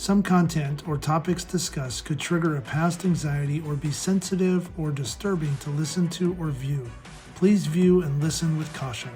Some content or topics discussed could trigger a past anxiety or be sensitive or disturbing to listen to or view. Please view and listen with caution.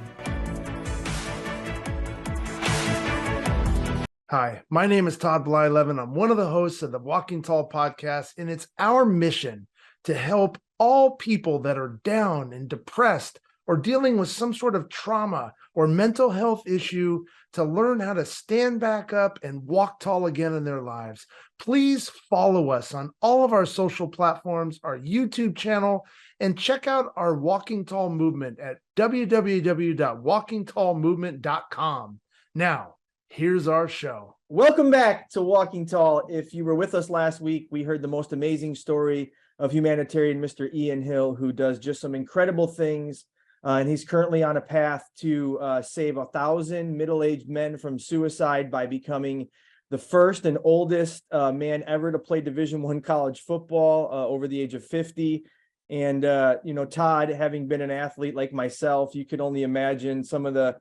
Hi, my name is Todd Blyleven. I'm one of the hosts of the Walking Tall podcast, and it's our mission to help all people that are down and depressed or dealing with some sort of trauma or mental health issue to learn how to stand back up and walk tall again in their lives. Please follow us on all of our social platforms, our YouTube channel, and check out our Walking Tall movement at www.walkingtallmovement.com. Now, here's our show. Welcome back to Walking Tall. If you were with us last week, we heard the most amazing story of humanitarian Mr. Ian Hill, who does just some incredible things. And he's currently on a path to save 1,000 middle-aged men from suicide by becoming the first and oldest man ever to play Division I college football over the age of 50. And, Todd, having been an athlete like myself, you could only imagine some of the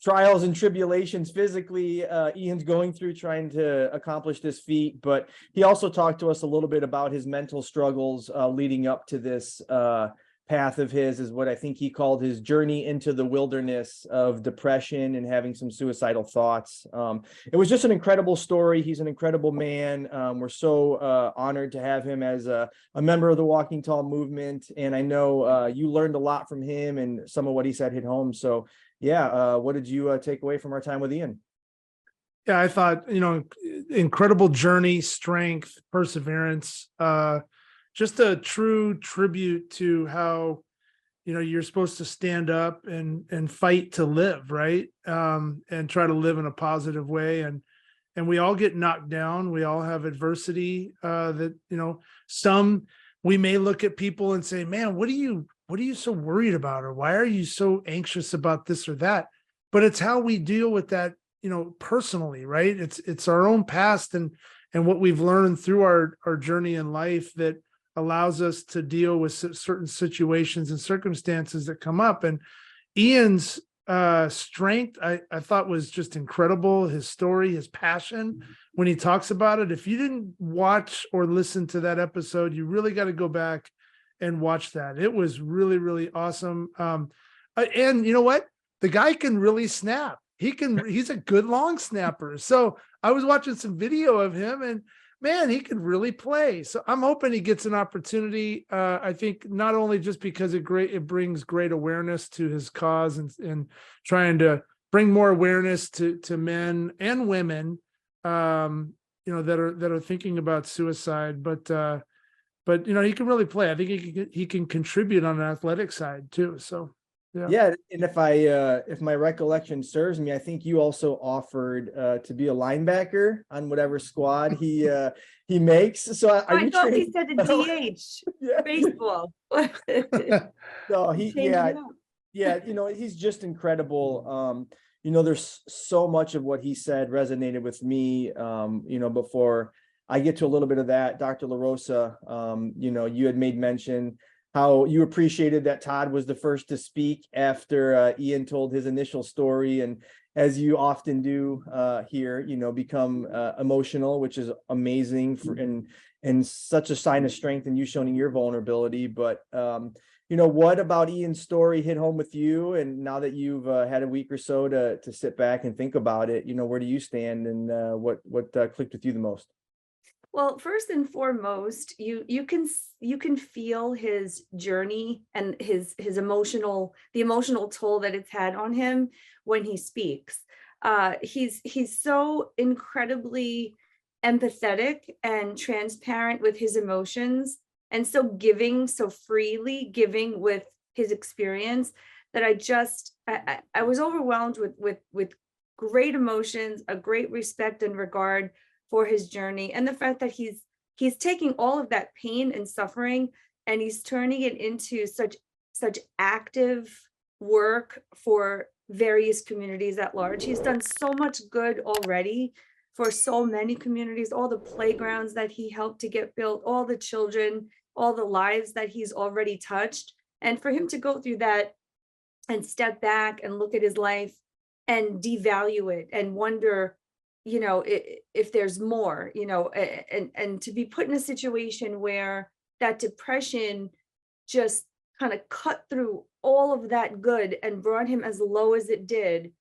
trials and tribulations physically Ian's going through trying to accomplish this feat. But he also talked to us a little bit about his mental struggles leading up to this path of his, is what I think he called his journey into the wilderness of depression and having some suicidal thoughts. It was just an incredible story. He's an incredible man. We're so honored to have him as a member of the Walking Tall movement. And I know you learned a lot from him and some of what he said hit home. So yeah, what did you take away from our time with Ian? Yeah, I thought, incredible journey, strength, perseverance, just a true tribute to how, you're supposed to stand up and fight to live, right? And try to live in a positive way. And we all get knocked down. We all have adversity that, some we may look at people and say, man, what are you so worried about? Or why are you so anxious about this or that? But it's how we deal with that, personally, right? It's our own past and what we've learned through our journey in life that allows us to deal with certain situations and circumstances that come up. And Ian's strength, I thought, was just incredible. His story, his passion, when he talks about it. If you didn't watch or listen to that episode, you really got to go back and watch that. It was really, really awesome. And you know what? The guy can really snap. He's a good long snapper. So I was watching some video of him and man, he could really play. So I'm hoping he gets an opportunity. I think not only just because it brings great awareness to his cause and trying to bring more awareness to men and women, that are thinking about suicide, but he can really play. I think he can contribute on the athletic side too. So yeah. And if my recollection serves me, I think you also offered to be a linebacker on whatever squad he makes. So I thought he said a DH baseball. No, he's just incredible. There's so much of what he said resonated with me. Before I get to a little bit of that, Dr. LaRosa, you had made mention how you appreciated that Todd was the first to speak after Ian told his initial story. And as you often do here, become emotional, which is amazing and such a sign of strength in you showing your vulnerability. But, what about Ian's story hit home with you? And now that you've had a week or so to sit back and think about it, where do you stand and what clicked with you the most? Well, first and foremost, you can feel his journey and the emotional toll that it's had on him when he speaks. He's so incredibly empathetic and transparent with his emotions, and so freely giving with his experience that I was overwhelmed with great emotions, a great respect and regard for his journey, and the fact that he's taking all of that pain and suffering and he's turning it into such active work for various communities at large. He's done so much good already for so many communities, all the playgrounds that he helped to get built, all the children, all the lives that he's already touched. And for him to go through that and step back and look at his life and devalue it and wonder, if there's more, and to be put in a situation where that depression just kind of cut through all of that good and brought him as low as it did.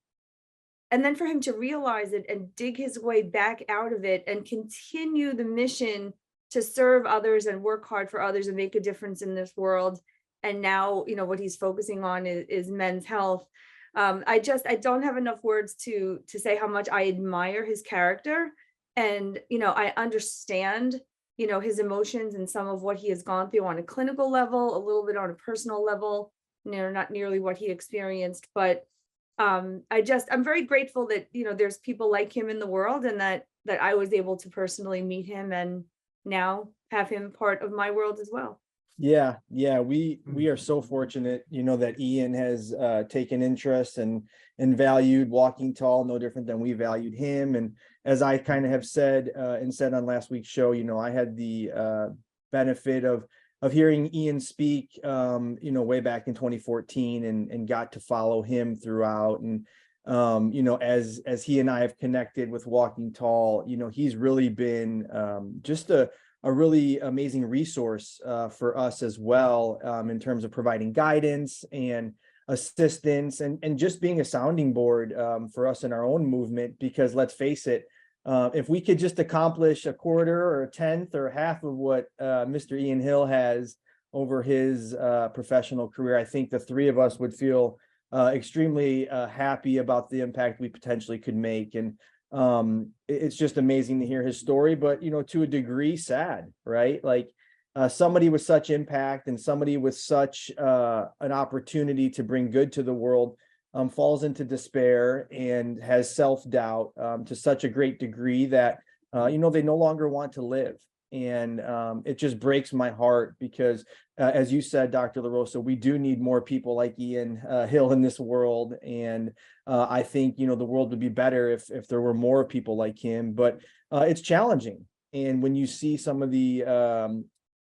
And then for him to realize it and dig his way back out of it and continue the mission to serve others and work hard for others and make a difference in this world. And now, what he's focusing on is men's health. I don't have enough words to say how much I admire his character. And, I understand, his emotions and some of what he has gone through on a clinical level, a little bit on a personal level, not nearly what he experienced, but I'm very grateful that, there's people like him in the world, and that I was able to personally meet him and now have him part of my world as well. Yeah, we are so fortunate, that Ian has taken interest and valued Walking Tall, no different than we valued him. And as I kind of have said on last week's show, I had the benefit of hearing Ian speak, way back in 2014, and got to follow him throughout. And as he and I have connected with Walking Tall, he's really been just a really amazing resource for us as well, in terms of providing guidance and assistance, and just being a sounding board for us in our own movement. Because let's face it, if we could just accomplish a quarter or a tenth or half of what Mr. Ian Hill has over his professional career, I think the three of us would feel extremely happy about the impact we potentially could make. And it's just amazing to hear his story, but to a degree sad, right? Like somebody with such impact and somebody with such an opportunity to bring good to the world falls into despair and has self-doubt to such a great degree that they no longer want to live. And it just breaks my heart because as you said, Dr. LaRosa, we do need more people like Ian Hill in this world. And I think, the world would be better if there were more people like him, but it's challenging. And when you see some of the,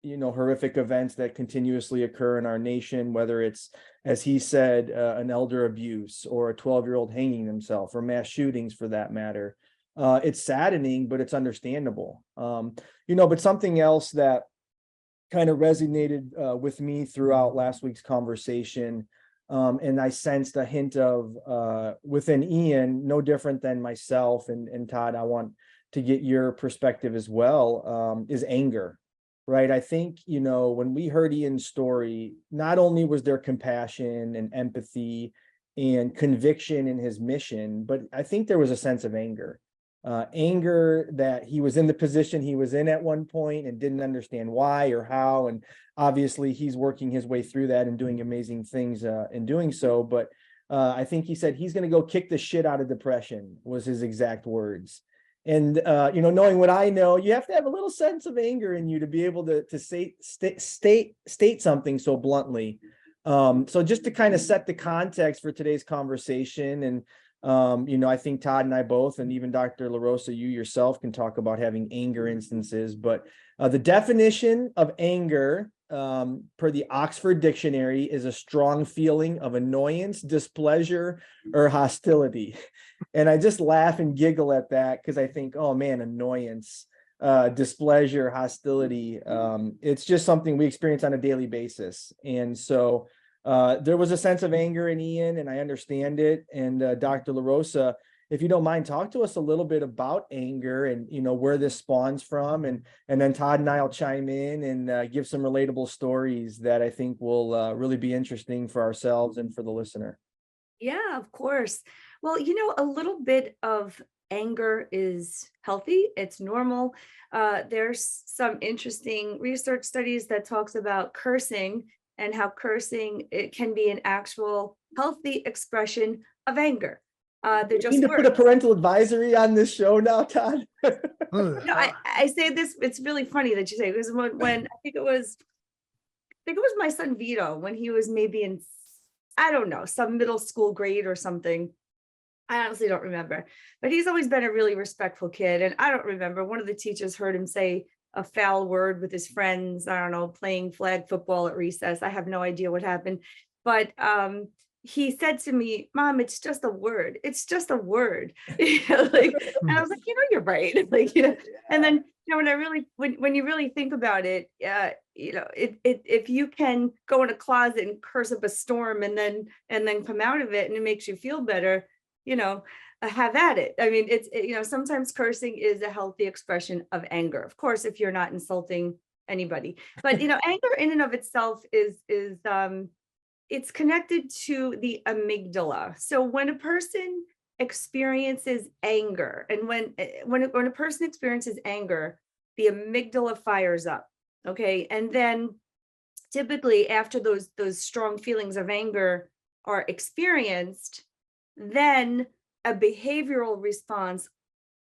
horrific events that continuously occur in our nation, whether it's, as he said, an elder abuse or a 12-year-old hanging himself or mass shootings for that matter, it's saddening, but it's understandable. But something else that kind of resonated with me throughout last week's conversation, and I sensed a hint of within Ian, no different than myself and Todd, I want to get your perspective as well, is anger, right? I think, when we heard Ian's story, not only was there compassion and empathy and conviction in his mission, but I think there was a sense of anger. Anger that he was in the position he was in at one point and didn't understand why or how. And obviously he's working his way through that and doing amazing things in doing so. But I think he said he's going to go kick the shit out of depression was his exact words. And, knowing what I know, you have to have a little sense of anger in you to be able to state something so bluntly. So just to kind of set the context for today's conversation, and I think Todd and I both, and even Dr. LaRosa, you yourself can talk about having anger instances, but the definition of anger per the Oxford Dictionary is a strong feeling of annoyance, displeasure, or hostility. And I just laugh and giggle at that because I think, oh man, annoyance, displeasure, hostility. It's just something we experience on a daily basis. And so there was a sense of anger in Ian, and I understand it. And Dr. LaRosa, if you don't mind, talk to us a little bit about anger and where this spawns from, and then Todd and I will chime in and give some relatable stories that I think will really be interesting for ourselves and for the listener. Yeah, of course. Well, a little bit of anger is healthy. It's normal. There's some interesting research studies that talks about cursing and how cursing, it can be an actual healthy expression of anger. They're just need to put a parental advisory on this show now, Todd. I say this, it's really funny that you say, because when I think it was my son Vito, when he was maybe in, I don't know, some middle school grade or something. I honestly don't remember, but he's always been a really respectful kid. And I don't remember, one of the teachers heard him say a foul word with his friends, I don't know, playing flag football at recess. I have no idea what happened, but he said to me, Mom, it's just a word. It's just a word. Like, and I was like, you're right. Like, and then, when I really, when you really think about it, if you can go in a closet and curse up a storm and then come out of it and it makes you feel better, have at it. I mean, sometimes cursing is a healthy expression of anger. Of course, if you're not insulting anybody, but anger in and of itself is it's connected to the amygdala. So when a person experiences anger, and when a person experiences anger, the amygdala fires up. Okay, and then typically after those strong feelings of anger are experienced, then a behavioral response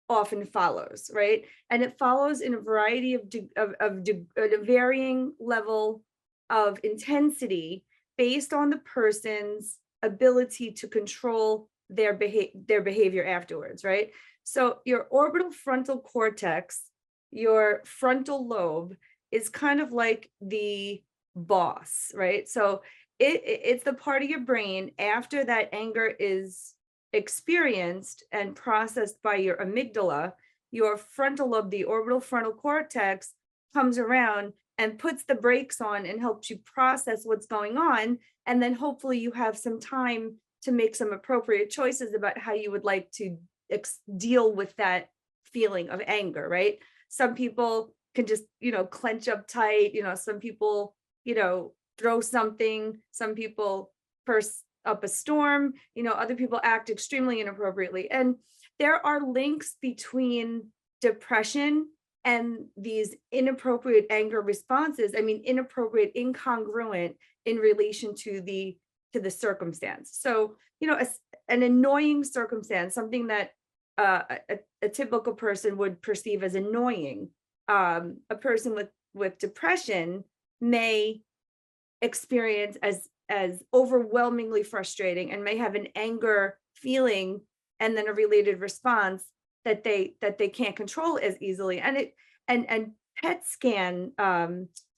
often follows, right? And it follows in a variety of at a varying level of intensity based on the person's ability to control their behavior afterwards, right? So your orbital frontal cortex, your frontal lobe, is kind of like the boss, right? So it's the part of your brain after that anger is experienced and processed by your amygdala, your frontal lobe, the orbital frontal cortex, comes around and puts the brakes on and helps you process what's going on. And then hopefully you have some time to make some appropriate choices about how you would like to deal with that feeling of anger, right? Some people can just, clench up tight, some people, throw something, some people curse up a storm, other people act extremely inappropriately. And there are links between depression and these inappropriate anger responses. I mean, inappropriate, incongruent in relation to the circumstance. So, an annoying circumstance, something that a typical person would perceive as annoying, a person with depression may experience as overwhelmingly frustrating, and may have an anger feeling and then a related response that they can't control as easily. And PET scan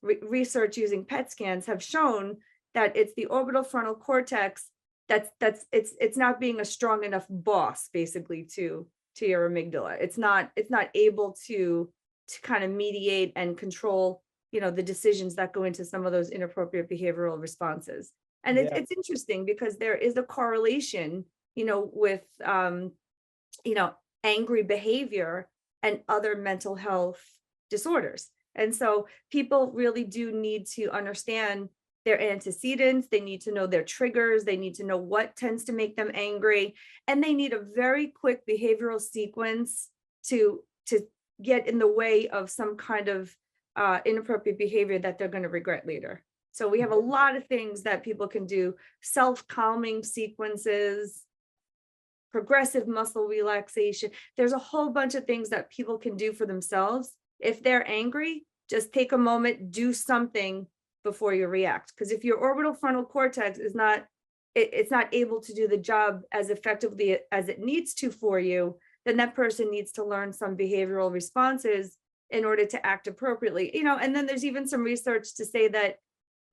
research using PET scans have shown that it's the orbital frontal cortex it's not being a strong enough boss, basically, to your amygdala. It's not able to kind of mediate and control the decisions that go into some of those inappropriate behavioral responses. And it's interesting because there is a correlation with angry behavior and other mental health disorders. And so people really do need to understand their antecedents. They need to know their triggers. They need to know what tends to make them angry. And they need a very quick behavioral sequence to get in the way of some kind of inappropriate behavior that they're going to regret later. So we have a lot of things that people can do: self-calming sequences, progressive muscle relaxation. There's a whole bunch of things that people can do for themselves. If they're angry, just take a moment, do something before you react. Because if your orbital frontal cortex is not able to do the job as effectively as it needs to for you, then that person needs to learn some behavioral responses in order to act appropriately. And then there's even some research to say that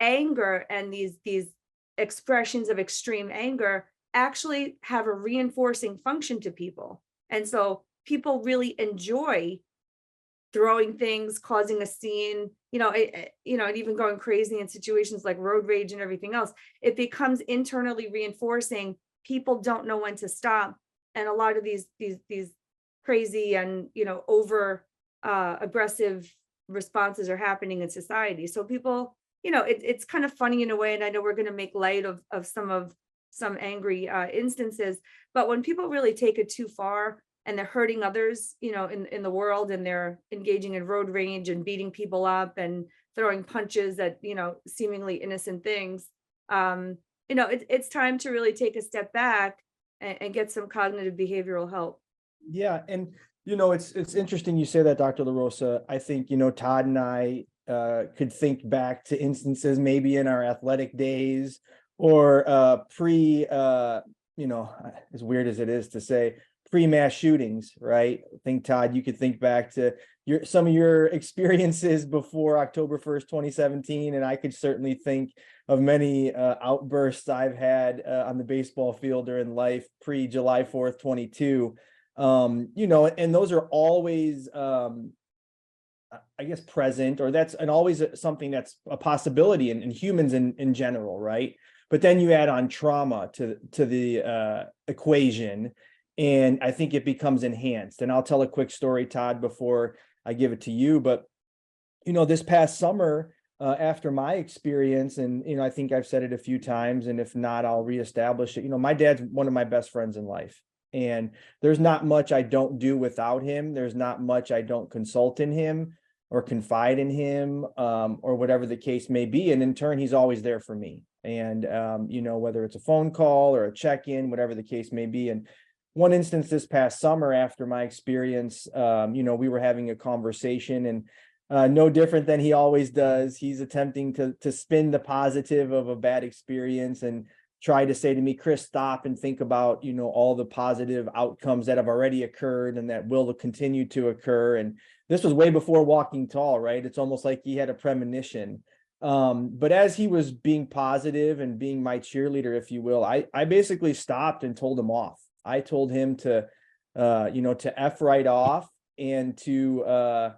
anger and these expressions of extreme anger actually have a reinforcing function to people. And so people really enjoy throwing things, causing a scene, and even going crazy in situations like road rage and everything else. It becomes internally reinforcing. People don't know when to stop. And a lot of these crazy and, over aggressive responses are happening in society. So people, it's kind of funny in a way. And I know we're going to make light of some angry instances, but when people really take it too far and they're hurting others, in the world, and they're engaging in road rage and beating people up and throwing punches at, seemingly innocent things, it's time to really take a step back and get some cognitive behavioral help. Yeah. And, it's interesting you say that, Dr. LaRosa. I think, Todd and I could think back to instances maybe in our athletic days or as weird as it is to say, pre-mass shootings, right? I think, Todd, you could think back to some of your experiences before October 1st, 2017, and I could certainly think of many outbursts I've had on the baseball field during life pre-July 4th, 22. And those are always, I guess, present, or that's and always something that's a possibility in humans in general, right? But then you add on trauma to the equation, and I think it becomes enhanced. And I'll tell a quick story, Todd, before I give it to you. But this past summer, after my experience, and I think I've said it a few times, and if not, I'll reestablish it. My dad's one of my best friends in life, and there's not much I don't do without him. There's not much I don't consult in him or confide in him, or whatever the case may be. And in turn, he's always there for me. And, whether it's a phone call or a check-in, whatever the case may be. And one instance this past summer, after my experience, we were having a conversation, and no different than he always does, he's attempting to spin the positive of a bad experience and try to say to me, Chris, stop and think about, all the positive outcomes that have already occurred and that will continue to occur. And this was way before Walking Tall, right? It's almost like he had a premonition. But as he was being positive and being my cheerleader, if you will, I basically stopped and told him off. I told him to F right off, and to,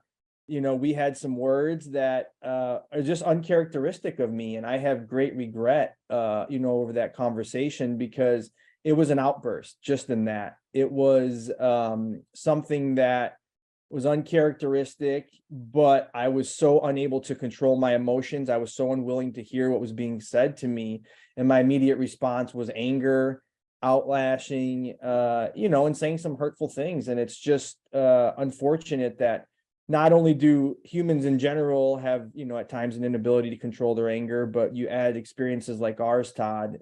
we had some words that are just uncharacteristic of me. And I have great regret, over that conversation, because it was an outburst just in that. It was something that was uncharacteristic, but I was so unable to control my emotions. I was so unwilling to hear what was being said to me. And my immediate response was anger, outlashing, and saying some hurtful things. And it's just unfortunate that not only do humans in general have, at times an inability to control their anger, but you add experiences like ours, Todd,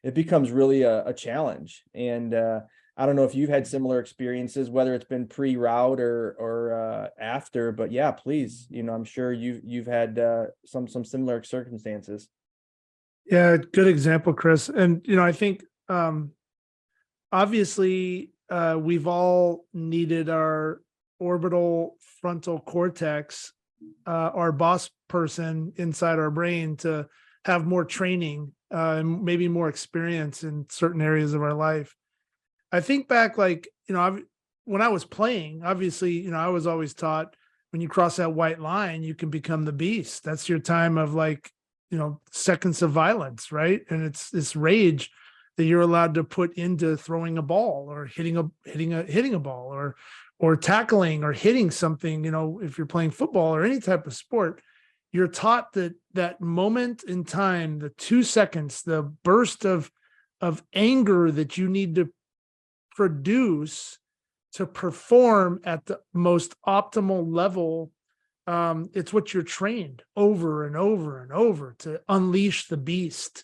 it becomes really a challenge. And I don't know if you've had similar experiences, whether it's been pre-route or after, but yeah, please, I'm sure you've had some similar circumstances. Yeah, good example, Chris. And, I think obviously we've all needed our orbital frontal cortex, our boss person inside our brain, to have more training and maybe more experience in certain areas of our life. I think back, when I was playing, obviously, I was always taught when you cross that white line, you can become the beast. That's your time of seconds of violence, right? And it's this rage that you're allowed to put into throwing a ball or hitting a ball or tackling or hitting something. If you're playing football or any type of sport, you're taught that moment in time, the 2 seconds, the burst of anger that you need to produce to perform at the most optimal level. It's what you're trained over and over and over to unleash the beast,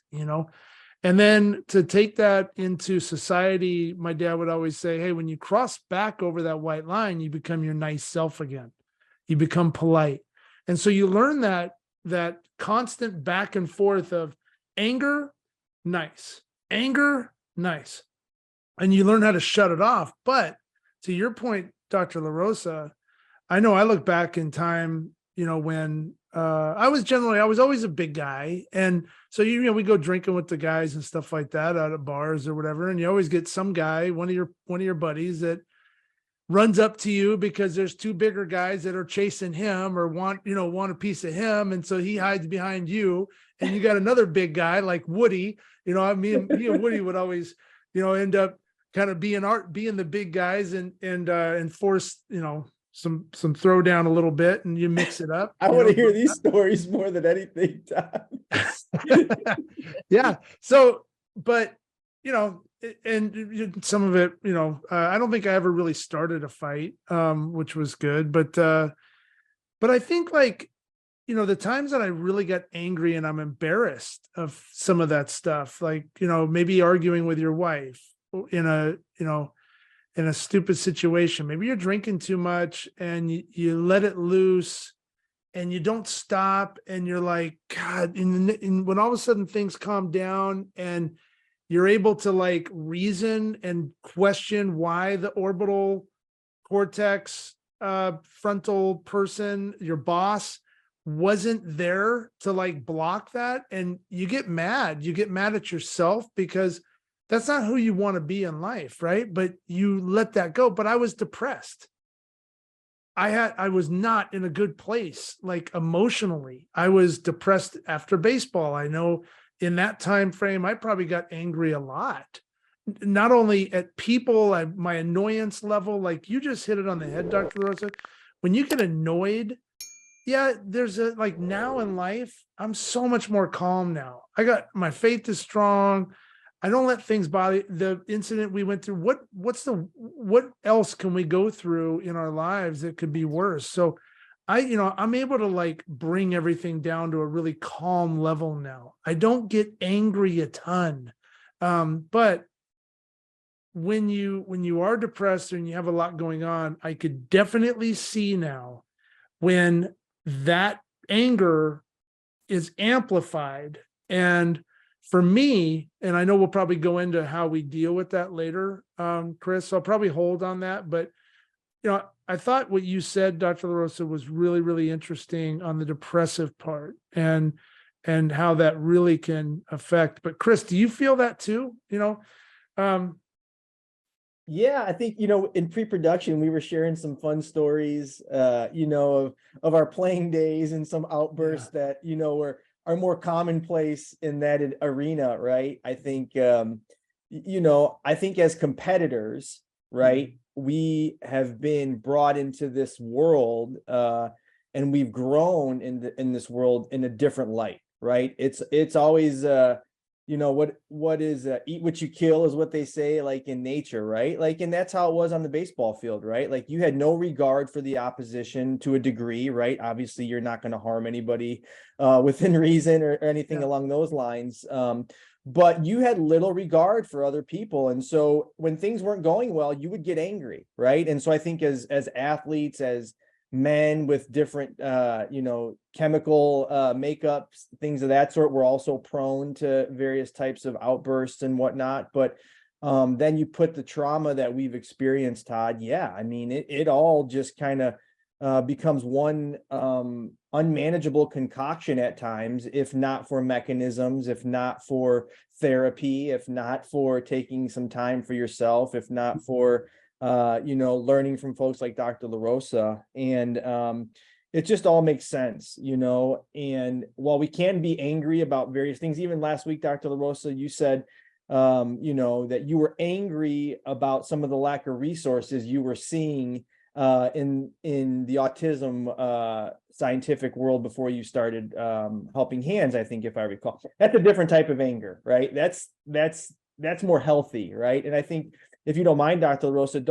and then to take that into society. My dad would always say, hey, when you cross back over that white line, you become your nice self again. You become polite. And so you learn that constant back and forth of anger, nice, anger, nice. And you learn how to shut it off. But to your point, Dr. LaRosa, I know I look back in time, when I was always a big guy. And so, we go drinking with the guys and stuff like that out at bars or whatever. And you always get some guy, one of your buddies, that runs up to you because there's two bigger guys that are chasing him or want a piece of him. And so he hides behind you, and you got another big guy like Woody, me and Woody would always, end up kind of being the big guys and force, some throwdown a little bit, and you mix it up. I want to hear these stories more than anything, Todd. Yeah. So, but, and some of it, I don't think I ever really started a fight, which was good. But I think the times that I really got angry and I'm embarrassed of some of that stuff, maybe arguing with your wife in a stupid situation. Maybe you're drinking too much and you let it loose and you don't stop, and you're like, God, and when all of a sudden things calm down and you're able to like reason and question why the orbital cortex, frontal person, your boss, wasn't there to like block that. And you get mad at yourself because that's not who you want to be in life, right? But you let that go. But I was depressed. I was not in a good place, like emotionally. I was depressed after baseball. I know in that time frame, I probably got angry a lot, not only at people, my annoyance level, like you just hit it on the head, Dr. LaRosa. When you get annoyed, yeah, there's a, like now in life, I'm so much more calm now. My faith is strong. I don't let things bother. The incident we went through, what else can we go through in our lives that could be worse? So I'm able to like bring everything down to a really calm level now. I don't get angry a ton. But when you are depressed and you have a lot going on, I could definitely see now when that anger is amplified. And for me, and I know we'll probably go into how we deal with that later, Chris, so I'll probably hold on that. But, I thought what you said, Dr. LaRosa, was really, really interesting on the depressive part and how that really can affect. But Chris, do you feel that too? Yeah, I think, in pre-production, we were sharing some fun stories, of our playing days and some outbursts that, are more commonplace in that arena, right? I think, I think as competitors, right, we have been brought into this world, and we've grown in this world in a different light, right? It's always, what is eat what you kill is what they say, like in nature, right? Like, and that's how it was on the baseball field, right? Like you had no regard for the opposition to a degree, right? Obviously you're not going to harm anybody within reason or anything along those lines. But you had little regard for other people. And so when things weren't going well, you would get angry, right? And so I think as athletes, as men with different chemical makeups, things of that sort, we're also prone to various types of outbursts and whatnot. But then you put the trauma that we've experienced, Todd. Yeah, I mean, it all just kind of becomes one unmanageable concoction at times, if not for mechanisms, if not for therapy, if not for taking some time for yourself, if not for learning from folks like Dr. LaRosa. And it just all makes sense, and while we can be angry about various things, even last week, Dr. LaRosa, you said, that you were angry about some of the lack of resources you were seeing in the autism scientific world before you started helping hands, I think, if I recall. That's a different type of anger, right? That's more healthy, right? And I think, if you don't mind, Dr. LaRosa,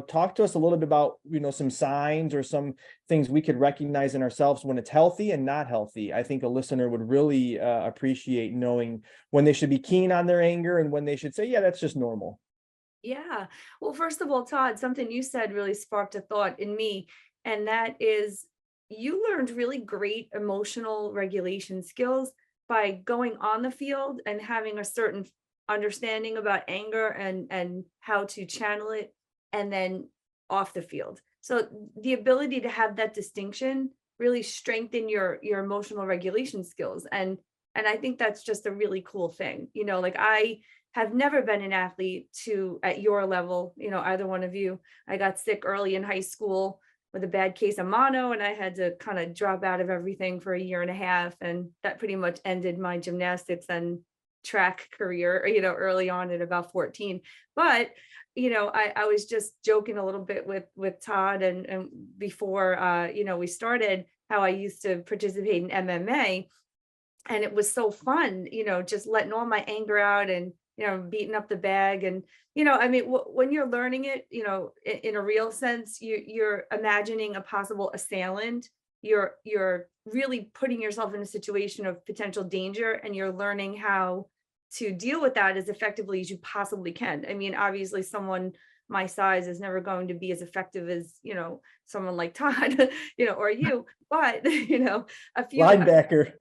talk to us a little bit about, some signs or some things we could recognize in ourselves when it's healthy and not healthy. I think a listener would really appreciate knowing when they should be keen on their anger and when they should say, yeah, that's just normal. Yeah. Well, first of all, Todd, something you said really sparked a thought in me, and that is you learned really great emotional regulation skills by going on the field and having a certain understanding about anger and how to channel it, and then off the field. So the ability to have that distinction really strengthen your emotional regulation skills. And I think that's just a really cool thing. Like I have never been an athlete at your level, either one of you. I got sick early in high school with a bad case of mono, and I had to kind of drop out of everything for a year and a half. And that pretty much ended my gymnastics and track career, early on at about 14. But, I was just joking a little bit with Todd and before, we started, how I used to participate in MMA, and it was so fun, just letting all my anger out and, beating up the bag. And, when you're learning it, in a real sense, you're imagining a possible assailant. You're really putting yourself in a situation of potential danger, and you're learning how to deal with that as effectively as you possibly can. I mean, obviously someone my size is never going to be as effective as, someone like Todd, or you, but, a few Linebacker.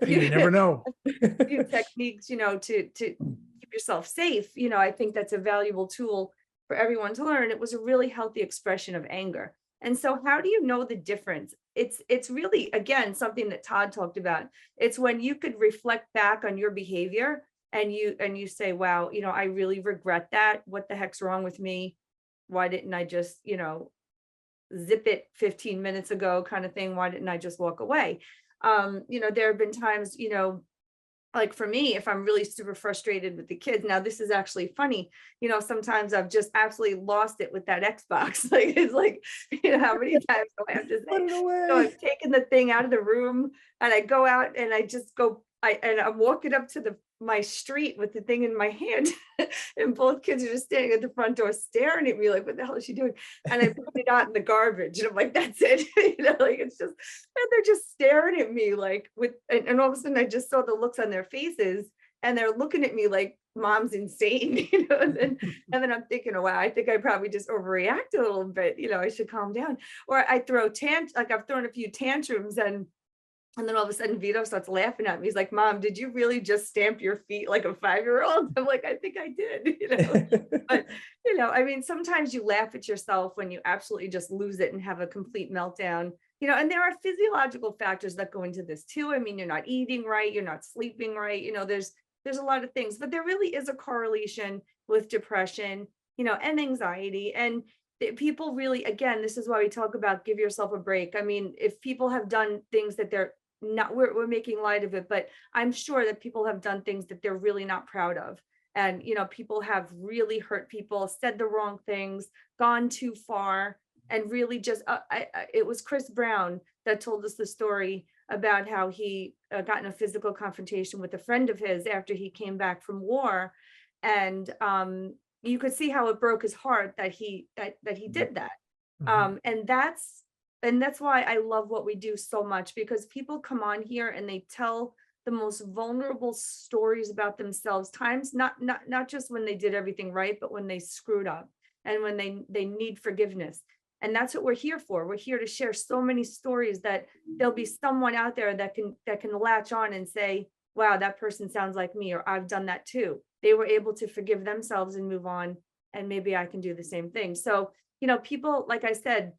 You never know. a few techniques, to keep keep yourself safe, I think that's a valuable tool for everyone to learn. It was a really healthy expression of anger. And so how do you know the difference? It's really, again, something that Todd talked about. It's when you could reflect back on your behavior and you say, wow, I really regret that. What the heck's wrong with me? Why didn't I just, zip it 15 minutes ago kind of thing? Why didn't I just walk away? There have been times, like for me, if I'm really super frustrated with the kids, now this is actually funny, sometimes I've just absolutely lost it with that Xbox. Like, it's like, how many times do I have to Put say, it away. I've taken the thing out of the room and I go out and I just go, I'm walking up to my street with the thing in my hand and both kids are just standing at the front door staring at me like, what the hell is she doing? And I put it out in the garbage and I'm like, that's it. Like it's just, and they're just staring at me like and all of a sudden I just saw the looks on their faces and they're looking at me like mom's insane, and then I'm thinking, oh, wow, I think I probably just overreacted a little bit, I should calm down. Or I throw like I've thrown a few tantrums and then all of a sudden Vito starts laughing at me. He's like, Mom, did you really just stamp your feet like a 5-year-old? I'm like, I think I did, but, I mean, sometimes you laugh at yourself when you absolutely just lose it and have a complete meltdown, and there are physiological factors that go into this too. I mean, you're not eating right, you're not sleeping right. There's a lot of things, but there really is a correlation with depression, and anxiety. And people really, again, this is why we talk about give yourself a break. I mean, if people have done things that they're not, we're making light of it, but I'm sure that people have done things that they're really not proud of. And, people have really hurt people, said the wrong things, gone too far, and really just, it was Chris Brown that told us the story about how he got in a physical confrontation with a friend of his after he came back from war. And you could see how it broke his heart that he did that. And that's why I love what we do so much, because people come on here and they tell the most vulnerable stories about themselves, times not just when they did everything right, but when they screwed up and when they need forgiveness. And that's what we're here for. We're here to share so many stories that there'll be someone out there that can latch on and say, wow, that person sounds like me, or I've done that too. They were able to forgive themselves and move on, and maybe I can do the same thing. So, people, like I said,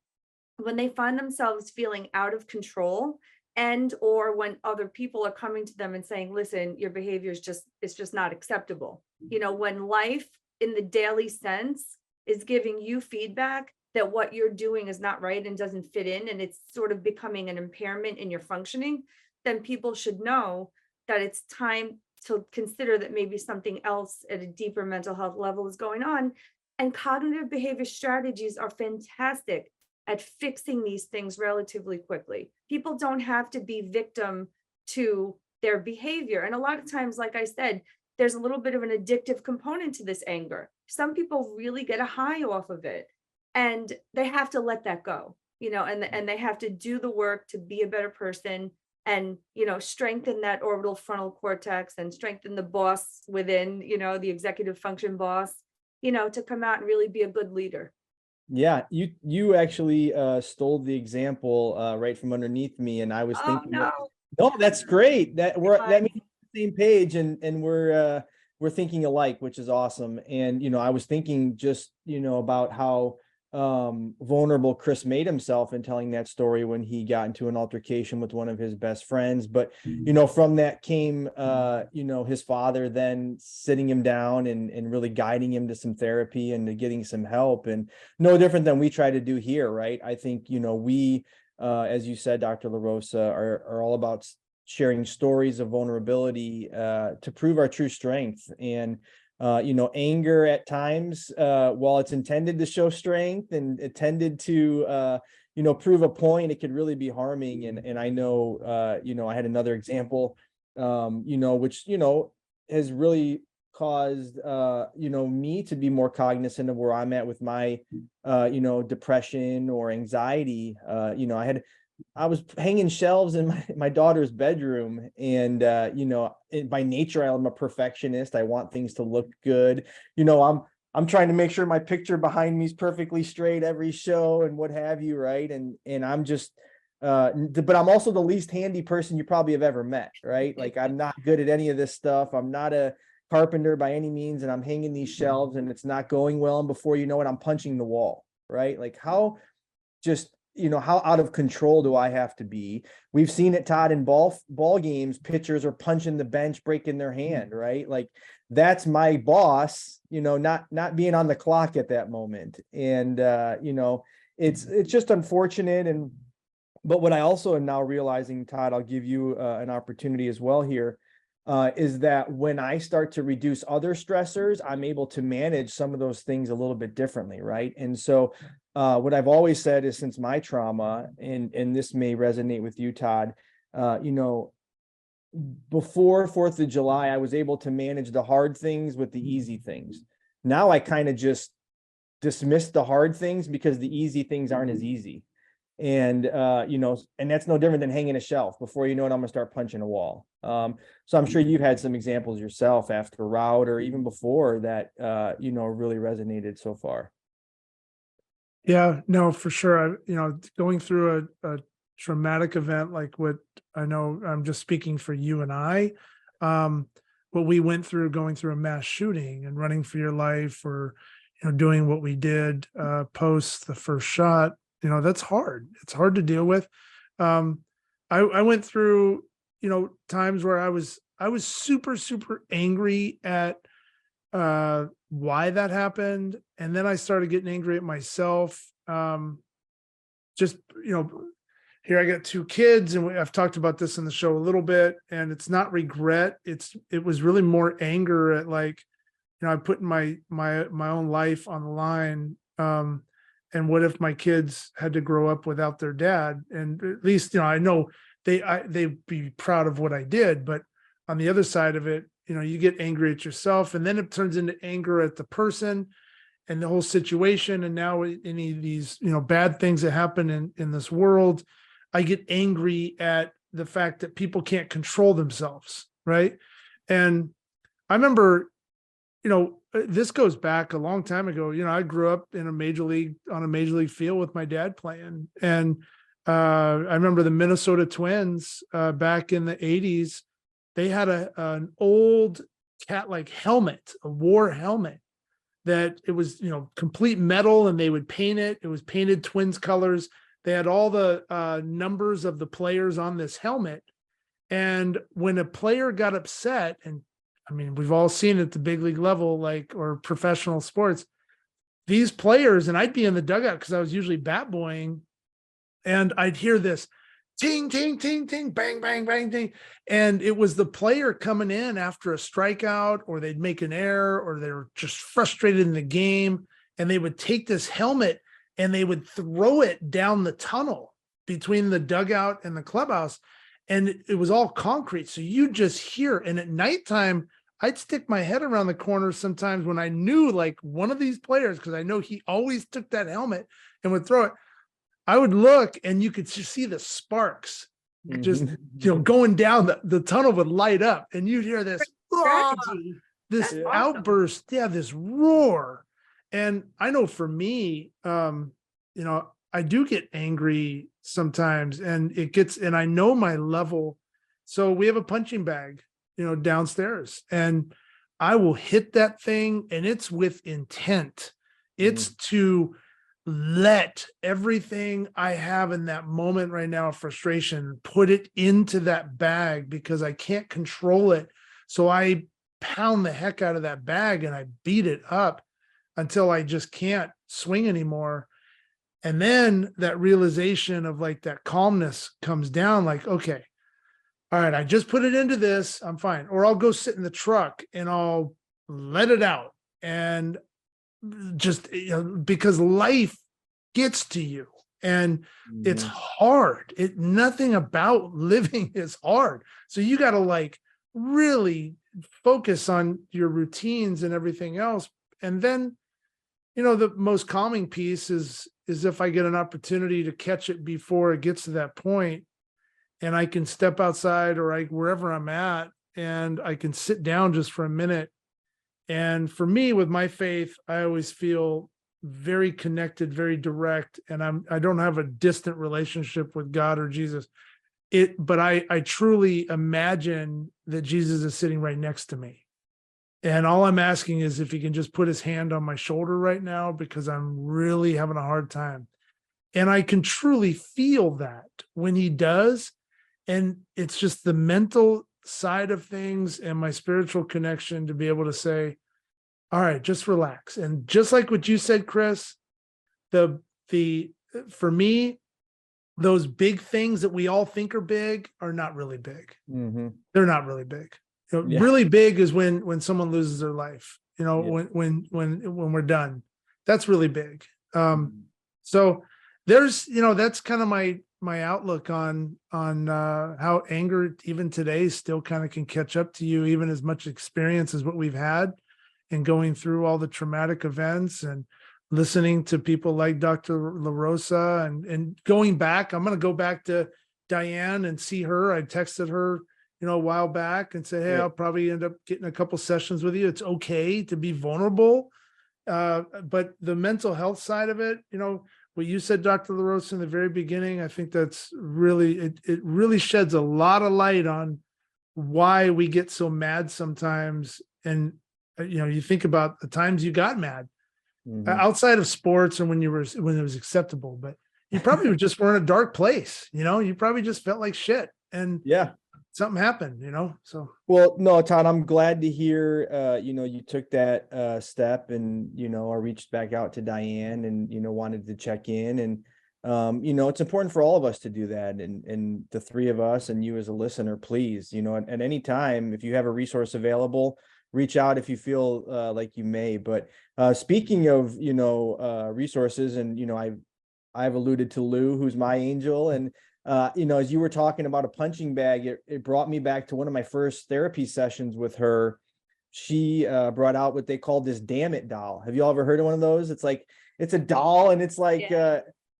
when they find themselves feeling out of control, and or when other people are coming to them and saying, listen, your behavior is just not acceptable. When life in the daily sense is giving you feedback that what you're doing is not right and doesn't fit in, and it's sort of becoming an impairment in your functioning, then people should know that it's time to consider that maybe something else at a deeper mental health level is going on. And cognitive behavior strategies are fantastic at fixing these things relatively quickly. People don't have to be victim to their behavior. And a lot of times, like I said, there's a little bit of an addictive component to this anger. Some people really get a high off of it, and they have to let that go, and they have to do the work to be a better person, and strengthen that orbital frontal cortex and strengthen the boss within, the executive function boss, to come out and really be a good leader. Yeah, you actually stole the example right from underneath me, and I was thinking, no, that's great. That means we're on the same page, and we're thinking alike, which is awesome. And I was thinking just about how vulnerable Chris made himself in telling that story when he got into an altercation with one of his best friends. But from that came his father then sitting him down and really guiding him to some therapy and to getting some help, and no different than we try to do here, right? I think we as you said, Dr. LaRosa, are all about sharing stories of vulnerability to prove our true strength. And anger at times, while it's intended to show strength and intended to, prove a point, it could really be harming. And I know, I had another example, which, has really caused, me to be more cognizant of where I'm at with my, depression or anxiety. I was hanging shelves in my daughter's bedroom, and by nature I'm a perfectionist. I want things to look good. I'm trying to make sure my picture behind me is perfectly straight every show and what have you, right? And I'm just but I'm also the least handy person you probably have ever met, right? Like, I'm not good at any of this stuff. I'm not a carpenter by any means, and I'm hanging these shelves and it's not going well. And before you know it, I'm punching the wall, right? Like how just, how out of control do I have to be? We've seen it, Todd, in ball games, pitchers are punching the bench, breaking their hand, right? Like that's my boss, not being on the clock at that moment. And, it's just unfortunate. But what I also am now realizing, Todd, I'll give you an opportunity as well here, is that when I start to reduce other stressors, I'm able to manage some of those things a little bit differently, right? And so what I've always said is, since my trauma, and this may resonate with you, Todd, before 4th of July, I was able to manage the hard things with the easy things. Now I kind of just dismiss the hard things because the easy things aren't as easy. And, and that's no different than hanging a shelf. Before you know it, I'm gonna start punching a wall. So I'm sure you've had some examples yourself after a route or even before that, really resonated so far. Yeah, no, for sure. Going through a traumatic event like what I know, I'm just speaking for you and I, what we went through going through a mass shooting and running for your life, or, doing what we did post the first shot, that's hard. It's hard to deal with. I went through, times where I was super, super angry at why that happened. And then I started getting angry at myself. Just, here I got 2 kids, and I've talked about this in the show a little bit, and it's not regret. It was really more anger at, like, I put my own life on the line. And what if my kids had to grow up without their dad? And at least, I know they'd be proud of what I did, but on the other side of it, you get angry at yourself, and then it turns into anger at the person and the whole situation. And now any of these, bad things that happen in this world, I get angry at the fact that people can't control themselves. Right. And I remember, this goes back a long time ago. I grew up on a major league field with my dad playing. And I remember the Minnesota Twins back in the 80s, they had an old cat-like helmet, a war helmet, that it was, complete metal, and they would paint it. It was painted Twins colors. They had all the numbers of the players on this helmet. And when a player got upset, and I mean, we've all seen it at the big league level, or professional sports, these players, and I'd be in the dugout because I was usually bat boying, and I'd hear this ting, ting, ting, ting, bang, bang, bang, ting. And it was the player coming in after a strikeout, or they'd make an error, or they were just frustrated in the game. And they would take this helmet and they would throw it down the tunnel between the dugout and the clubhouse. And it was all concrete. So you just hear, and at nighttime, I'd stick my head around the corner sometimes when I knew, like, one of these players, because I know he always took that helmet and would throw it. I would look, and you could just see the sparks just, going down. The tunnel would light up, and you'd hear this, this outburst. Yeah, this roar. And I know for me, I do get angry sometimes, and I know my level. So we have a punching bag, downstairs, and I will hit that thing, and it's with intent. It's to let everything I have in that moment right now of frustration, put it into that bag, because I can't control it. So I pound the heck out of that bag, and I beat it up until I just can't swing anymore. And then that realization of, like, that calmness comes down, like, okay, all right, I just put it into this, I'm fine. Or I'll go sit in the truck and I'll let it out. And just, because life gets to you, and it's hard. Nothing about living is hard. So you got to, like, really focus on your routines and everything else. And then, the most calming piece is if I get an opportunity to catch it before it gets to that point, and I can step outside, or wherever I'm at, and I can sit down just for a minute. And for me, with my faith, I always feel very connected, very direct, and I don't have a distant relationship with God or Jesus. But I truly imagine that Jesus is sitting right next to me. And all I'm asking is if he can just put his hand on my shoulder right now, because I'm really having a hard time. And I can truly feel that when he does. And it's just the mental side of things and my spiritual connection to be able to say, all right, just relax. And just like what you said, Chris, the for me, those big things that we all think are big are not really big. Mm-hmm. They're not really big. Yeah. Really big is when someone loses their life, Yeah. when we're done. That's really big. So there's, that's kind of my outlook on how anger even today still kind of can catch up to you, even as much experience as what we've had and going through all the traumatic events and listening to people like Dr. LaRosa and going back. I'm going to go back to Diane and see her. I texted her, a while back and said, hey, Yeah. I'll probably end up getting a couple sessions with you. It's okay to be vulnerable. But the mental health side of it, what you said, Dr. LaRosa, in the very beginning, I think that's really, it really sheds a lot of light on why we get so mad sometimes. And, you think about the times you got mad outside of sports or when it was acceptable, but you probably just were in a dark place, you probably just felt like shit. And Yeah. something happened, so. Well, no, Todd, I'm glad to hear, you took that step and, I reached back out to Diane and, wanted to check in and, it's important for all of us to do that. And the three of us and you as a listener, please, at any time, if you have a resource available, reach out if you feel like you may. But speaking of, resources and, I've alluded to Lou, who's my angel. And as you were talking about a punching bag, it brought me back to one of my first therapy sessions with her. She brought out what they called this damn it doll. Have you all ever heard of one of those? It's like, it's a doll and it's like,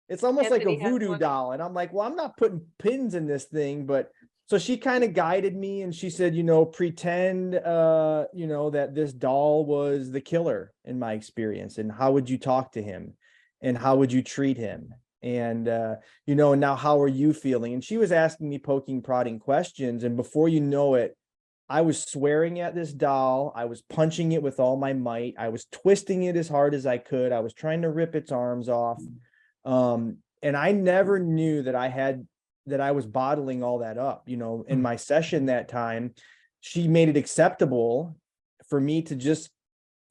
it's almost like a voodoo doll. And I'm like, well, I'm not putting pins in this thing, but so she kind of guided me and she said, pretend, that this doll was the killer in my experience. And how would you talk to him? And how would you treat him? And, now how are you feeling? And she was asking me poking, prodding questions. And before you know it, I was swearing at this doll. I was punching it with all my might. I was twisting it as hard as I could. I was trying to rip its arms off. And I never knew that I was bottling all that up, in my session that time. She made it acceptable for me to just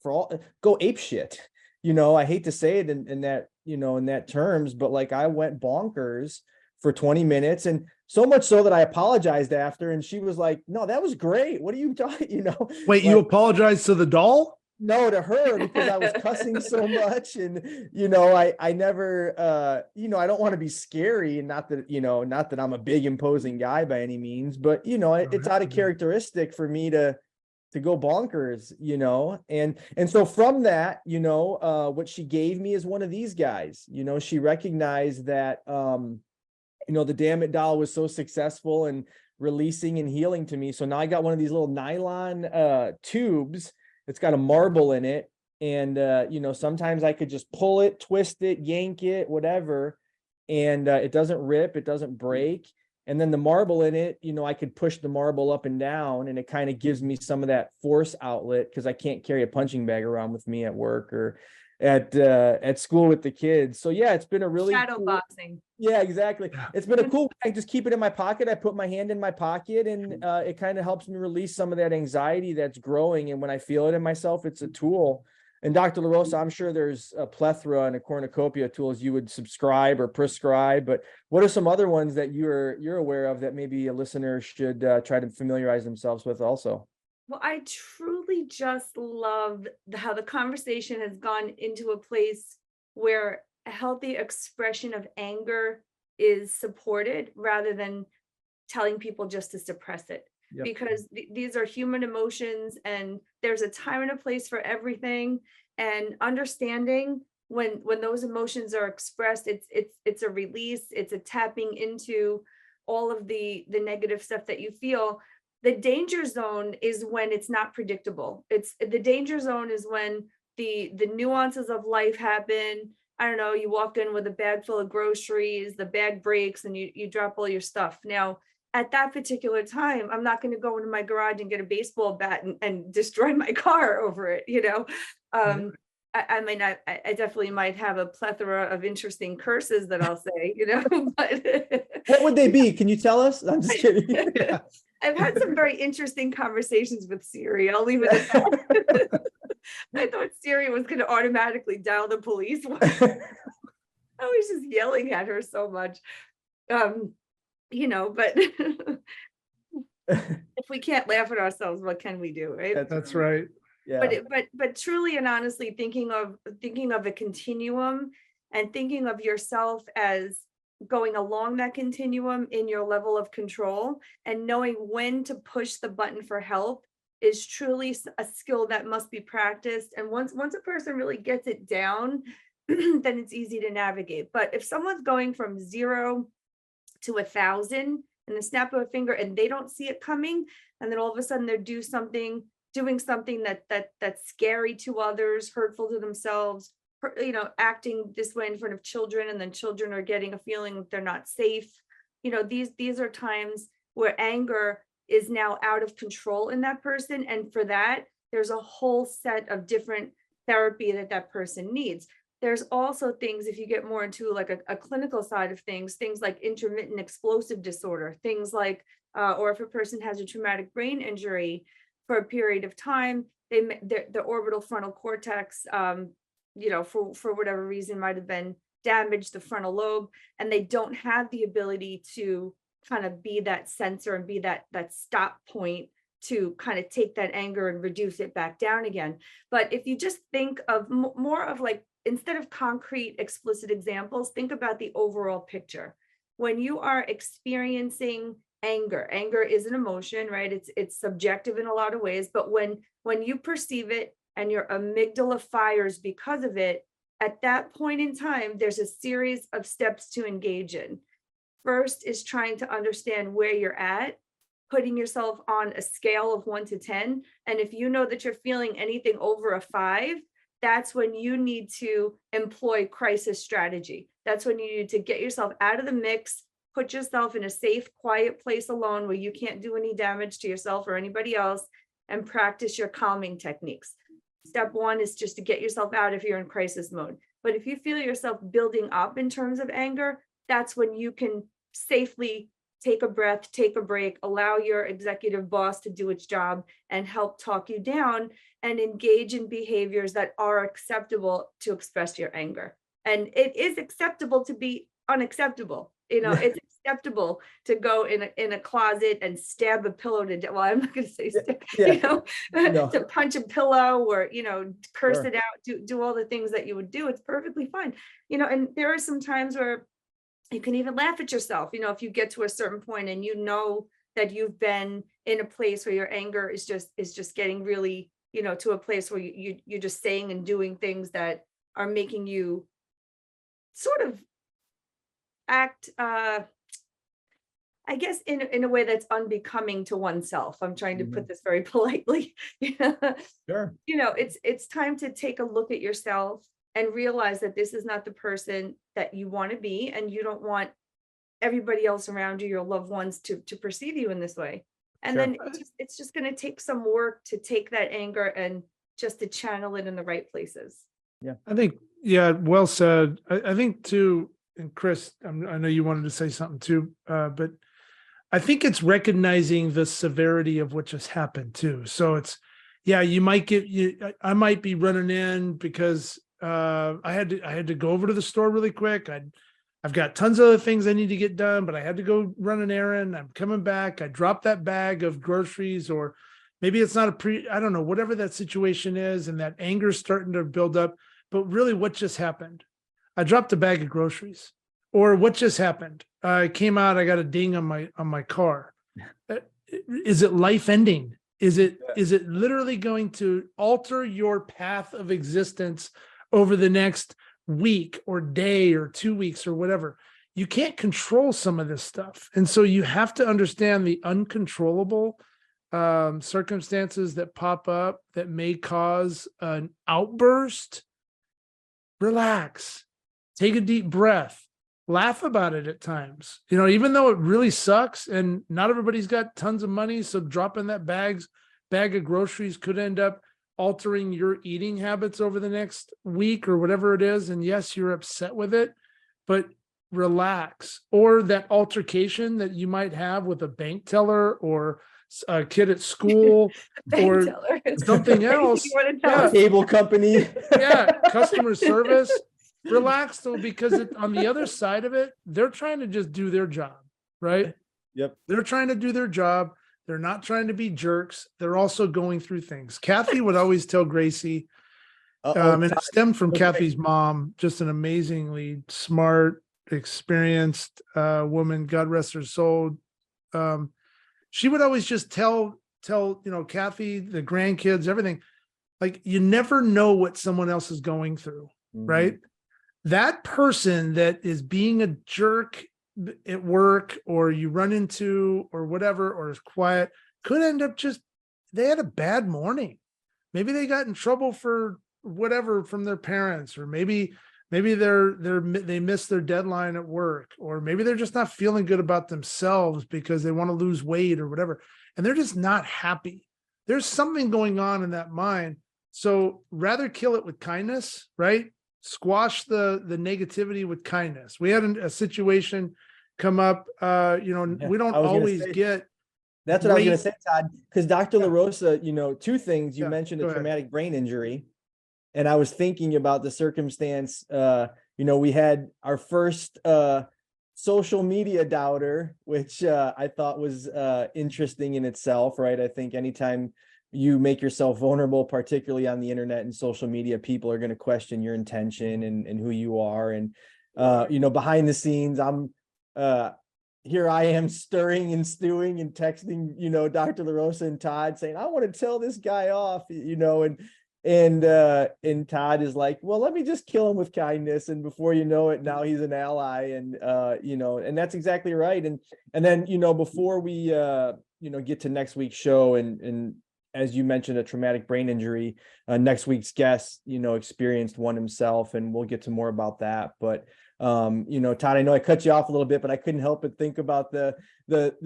go ape shit. I hate to say it in that, in that terms, but like I went bonkers for 20 minutes and so much so that I apologized after. And she was like, no, that was great. What are you talking, Wait, you apologized to the doll? No, to her, because I was cussing so much. And, I never, I don't want to be scary and not that I'm a big imposing guy by any means, but, it's out of characteristic for me to go bonkers, and so from that, what she gave me is one of these guys. She recognized that, the damn it doll was so successful and releasing and healing to me. So now I got one of these little nylon tubes. It's got a marble in it. And, sometimes I could just pull it, twist it, yank it, whatever. And it doesn't rip, it doesn't break. And then the marble in it, I could push the marble up and down and it kind of gives me some of that force outlet because I can't carry a punching bag around with me at work or at school with the kids. So yeah, it's been a really shadow boxing. Yeah, exactly. It's been a cool, I just keep it in my pocket. I put my hand in my pocket and it kind of helps me release some of that anxiety that's growing. And when I feel it in myself, it's a tool. And Dr. LaRosa, I'm sure there's a plethora and a cornucopia of tools you would subscribe or prescribe, but what are some other ones that you're aware of that maybe a listener should try to familiarize themselves with also? Well, I truly just love how the conversation has gone into a place where a healthy expression of anger is supported rather than telling people just to suppress it. Yep. Because these are human emotions and there's a time and a place for everything, and understanding when those emotions are expressed, it's a release, it's a tapping into all of the negative stuff that you feel. The danger zone is when it's not predictable. It's the danger zone is when the nuances of life happen. I don't know, you walk in with a bag full of groceries, the bag breaks and you drop all your stuff. Now, at that particular time, I'm not going to go into my garage and get a baseball bat and destroy my car over it, you know? I mean, I definitely might have a plethora of interesting curses that I'll say, you know, but What would they be? Can you tell us? I'm just kidding. I've had some very interesting conversations with Siri. I'll leave it at that. I thought Siri was going to automatically dial the police. I was just yelling at her so much. You know, but if we can't laugh at ourselves, what can we do, right? That's right. Yeah. But truly and honestly, thinking of a continuum and thinking of yourself as going along that continuum in your level of control and knowing when to push the button for help is truly a skill that must be practiced. And once a person really gets it down, then it's easy to navigate. But if someone's going from 0 to 1,000 in the snap of a finger and they don't see it coming, and then all of a sudden they're doing something that's scary to others, hurtful to themselves, you know, acting this way in front of children, and then children are getting a feeling that they're not safe. You know, these are times where anger is now out of control in that person, and for that there's a whole set of different therapy that person needs. There's also things, if you get more into like a clinical side of things like intermittent explosive disorder, things like, or if a person has a traumatic brain injury for a period of time, the orbital frontal cortex, you know, for whatever reason might have been damaged, the frontal lobe, and they don't have the ability to kind of be that sensor and be that stop point to kind of take that anger and reduce it back down again. But if you just think of more of like, instead of concrete explicit examples, think about the overall picture. When you are experiencing anger is an emotion, right? It's subjective in a lot of ways, but when you perceive it and your amygdala fires because of it, at that point in time, there's a series of steps to engage in. First is trying to understand where you're at, putting yourself on a scale of 1 to 10. And if you know that you're feeling anything over a 5, that's when you need to employ crisis strategy. That's when you need to get yourself out of the mix, put yourself in a safe, quiet place alone where you can't do any damage to yourself or anybody else, and practice your calming techniques. Step 1 is just to get yourself out if you're in crisis mode. But if you feel yourself building up in terms of anger, that's when you can safely take a breath, take a break, allow your executive boss to do its job and help talk you down, and engage in behaviors that are acceptable to express your anger. And it is acceptable to be unacceptable. You know, it's acceptable to go in a closet and stab a pillow to death. Well, I'm not going to say stab, you know, No. to punch a pillow or, you know, curse Sure. it out, do all the things that you would do. It's perfectly fine. You know, and there are some times where you can even laugh at yourself, you know, if you get to a certain point and you know that you've been in a place where your anger is just getting really, you know, to a place where you're just saying and doing things that are making you sort of act, I guess, in a way that's unbecoming to oneself. I'm trying to put this very politely. Sure. You know, it's time to take a look at yourself and realize that this is not the person that you want to be, and you don't want everybody else around you, your loved ones, to perceive you in this way. And Sure. then it's just going to take some work to take that anger and just to channel it in the right places. I think, yeah, well said. I think too, and Chris, I know you wanted to say something too, but I think it's recognizing the severity of what just happened too. So it's, yeah, I might be running in because I had to go over to the store really quick. I've got tons of other things I need to get done, but I had to go run an errand. I'm coming back. I dropped that bag of groceries, or maybe it's not I don't know, whatever that situation is. And that anger is starting to build up, but really what just happened? I dropped a bag of groceries. Or what just happened? I came out, I got a ding on my car. Is it life ending? Is it literally going to alter your path of existence over the next week or day or 2 weeks or whatever? You can't control some of this stuff. And so you have to understand the uncontrollable circumstances that pop up that may cause an outburst. Relax, take a deep breath. laugh about it at times, even though it really sucks and not everybody's got tons of money. So dropping that bag of groceries could end up altering your eating habits over the next week or whatever it is. And yes, you're upset with it, but relax. Or that altercation that you might have with a bank teller or a kid at school or something else. Cable company. Yeah, customer service. Relax though, because on the other side of it, they're trying to just do their job, right? Yep. They're trying to do their job. They're not trying to be jerks. They're also going through things. Kathy would always tell Gracie, and it stemmed from Kathy's mom, just an amazingly smart, experienced woman, God rest her soul. She would always just tell Kathy, the grandkids, everything, like, you never know what someone else is going through, right? That person that is being a jerk at work, or you run into, or whatever, or is quiet, could end up they had a bad morning. Maybe they got in trouble for whatever from their parents, or maybe they missed their deadline at work, or maybe they're just not feeling good about themselves because they want to lose weight or whatever, and they're just not happy. There's something going on in that mind. So rather kill it with kindness, right? Squash the negativity with kindness. We had a situation come up, we don't always get. That's what I was going to say, Todd, because Dr. LaRosa, two things. You mentioned a traumatic brain injury, and I was thinking about the circumstance. We had our first social media doubter, which I thought was interesting in itself, right? I think anytime you make yourself vulnerable, particularly on the internet and social media, people are going to question your intention and who you are. And, behind the scenes, here I am stirring and stewing and texting, Dr. LaRosa and Todd saying, I want to tell this guy off, and Todd is like, well, let me just kill him with kindness. And before you know it, now he's an ally. And, and that's exactly right. And then, before we, get to next week's show, and as you mentioned, a traumatic brain injury, next week's guest, experienced one himself, and we'll get to more about that. But, Todd, I know I cut you off a little bit, but I couldn't help but think about the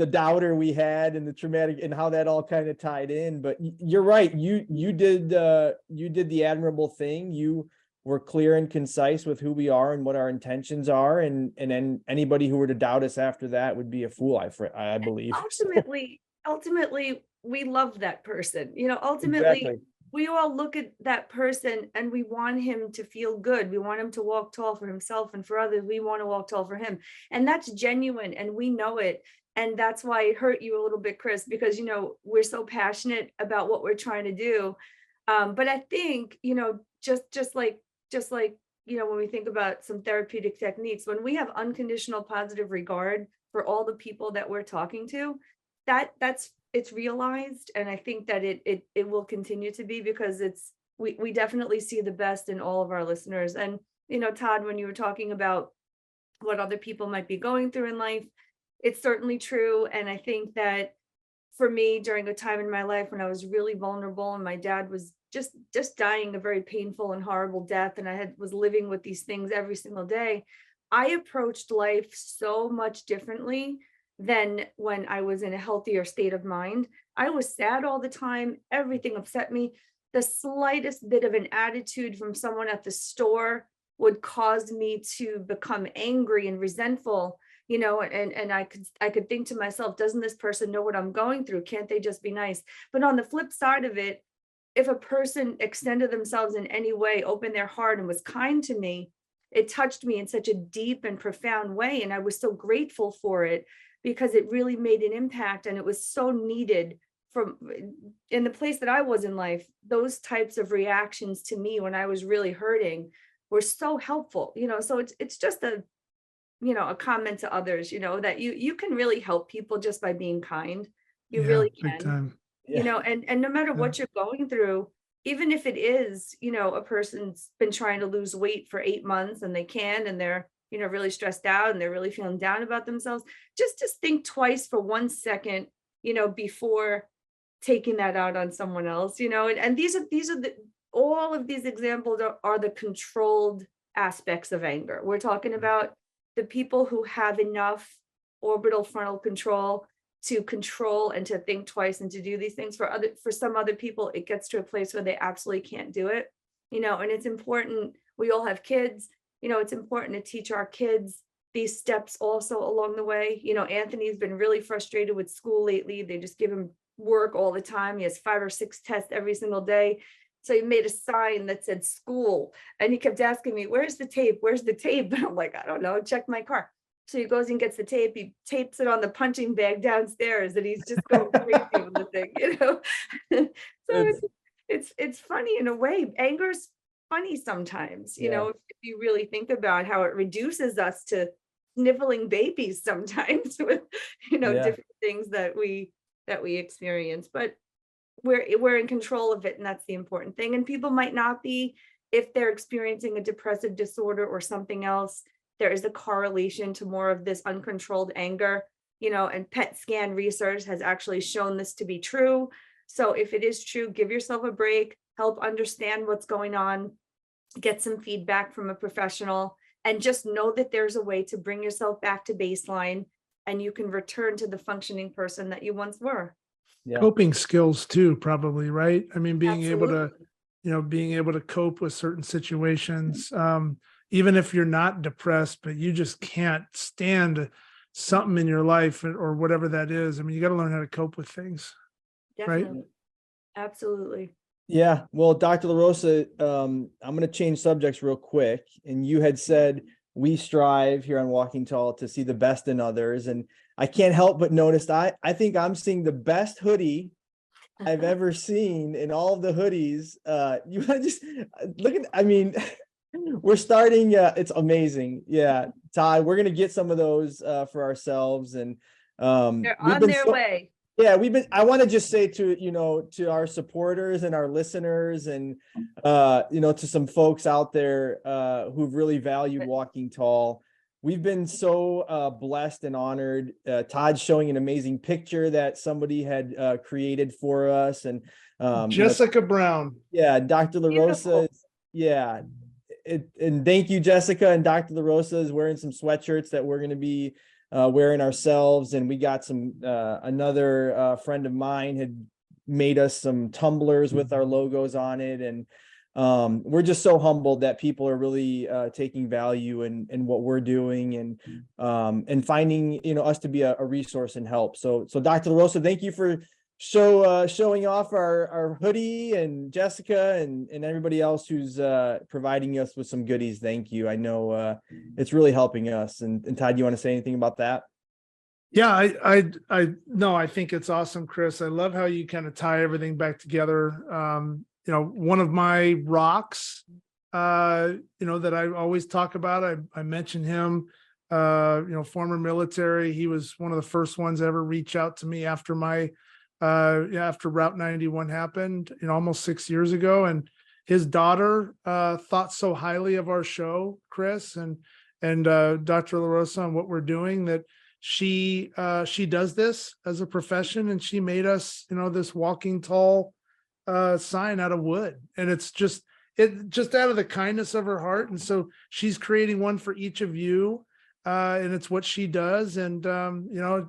doubter we had and the traumatic and how that all kind of tied in. But you're right. You did the admirable thing. You were clear and concise with who we are and what our intentions are. And then anybody who were to doubt us after that would be a fool, I believe. Ultimately, we love that person. Ultimately, exactly. We all look at that person and we want him to feel good. We want him to walk tall for himself, and for others, we want to walk tall for him. And that's genuine, and we know it. And that's why it hurt you a little bit, Chris, because, we're so passionate about what we're trying to do. But I think, just like, when we think about some therapeutic techniques, when we have unconditional positive regard for all the people that we're talking to, it's realized. And I think that it will continue to be, because we definitely see the best in all of our listeners. And, Todd, when you were talking about what other people might be going through in life, it's certainly true. And I think that for me, during a time in my life when I was really vulnerable and my dad was just dying a very painful and horrible death, and I was living with these things every single day, I approached life so much differently than when I was in a healthier state of mind. I was sad all the time. Everything upset me. The slightest bit of an attitude from someone at the store would cause me to become angry and resentful, and I could think to myself, doesn't this person know what I'm going through? Can't they just be nice? But on the flip side of it, if a person extended themselves in any way, opened their heart and was kind to me, it touched me in such a deep and profound way. And I was so grateful for it, because it really made an impact, and it was so needed in the place that I was in life. Those types of reactions to me when I was really hurting were so helpful, so it's just a comment to others, that you can really help people just by being kind. You really can, big time. And no matter what you're going through, even if it is, a person's been trying to lose weight for 8 months and they can, and they're really stressed out and they're really feeling down about themselves, just think twice for 1 second, before taking that out on someone else, and these are all of these examples are the controlled aspects of anger. We're talking about the people who have enough orbital frontal control to control and to think twice and to do these things. For some other people, it gets to a place where they absolutely can't do it, and it's important. We all have kids, it's important to teach our kids these steps also along the way. Anthony's been really frustrated with school lately. They just give him work all the time. He has 5 or 6 tests every single day. So he made a sign that said school, and he kept asking me, where's the tape? Where's the tape? And I'm like, I don't know, check my car. So he goes and gets the tape. He tapes it on the punching bag downstairs, and he's just going crazy with the thing. So it's funny in a way. Anger's funny sometimes, if you really think about how it reduces us to sniveling babies sometimes with, different things that we experience. But we're in control of it, and that's the important thing. And people might not be, if they're experiencing a depressive disorder or something else. There is a correlation to more of this uncontrolled anger, and PET scan research has actually shown this to be true. So if it is true, give yourself a break, help understand what's going on, get some feedback from a professional, and just know that there's a way to bring yourself back to baseline, and you can return to the functioning person that you once were. Coping skills too, probably, right? I mean, being Absolutely. able to cope with certain situations. Even if you're not depressed, but you just can't stand something in your life or whatever that is. I mean, you got to learn how to cope with things. Definitely. Right? Absolutely. Yeah. Well, Dr. LaRosa, I'm going to change subjects real quick. And you had said we strive here on Walking Tall to see the best in others. And I can't help but notice I think I'm seeing the best hoodie I've ever seen in all of the hoodies. You want to just look at, I mean, we're starting, it's amazing. Yeah. Todd, we're going to get some of those for ourselves. And They're on their way. Yeah, I want to just say to our supporters and our listeners and, to some folks out there who've really valued Walking Tall. We've been so blessed and honored. Todd's showing an amazing picture that somebody had created for us. And Jessica Brown. Yeah, Dr. LaRosa. Yeah. And thank you, Jessica. And Dr. LaRosa is wearing some sweatshirts that we're going to be wearing ourselves. And we got some, another friend of mine had made us some tumblers with our logos on it. And we're just so humbled that people are really taking value in what we're doing and finding, us to be a resource and help. So Dr. LaRosa, thank you for showing off our hoodie, and Jessica and everybody else who's providing us with some goodies. Thank you. I know it's really helping us. And Todd, you want to say anything about that? Yeah, I think it's awesome, Chris. I love how you kind of tie everything back together. One of my rocks, that I always talk about, I mention him, former military. He was one of the first ones to ever reach out to me after after Route 91 happened, almost 6 years ago. And his daughter thought so highly of our show, Chris, and Dr. LaRosa, and what we're doing, that she does this as a profession, and she made us, this Walking Tall sign out of wood. And it's just out of the kindness of her heart. And so she's creating one for each of you. And it's what she does. And,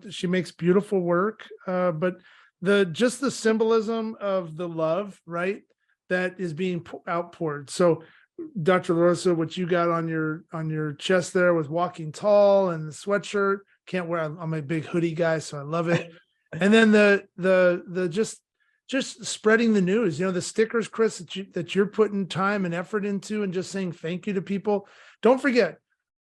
she makes beautiful work. But the symbolism of the love, right, that is being outpoured. So Dr. LaRosa, what you got on your chest there with Walking Tall and the sweatshirt, can't wear, I'm a big hoodie guy, so I love it. And then the just spreading the news, the stickers, Chris, that you're putting time and effort into, and just saying thank you to people. Don't forget,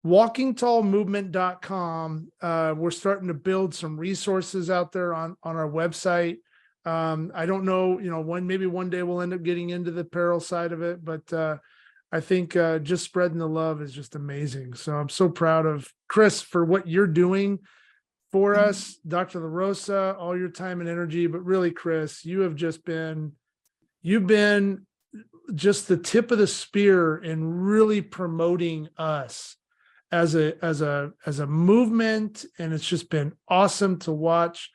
walkingtallmovement.com. We're starting to build some resources out there on our website. I don't know, maybe one day we'll end up getting into the apparel side of it, but I think just spreading the love is just amazing. So I'm so proud of Chris for what you're doing for us, Dr. LaRosa, all your time and energy. But really, Chris, you've been just the tip of the spear in really promoting us as a movement, and it's just been awesome to watch.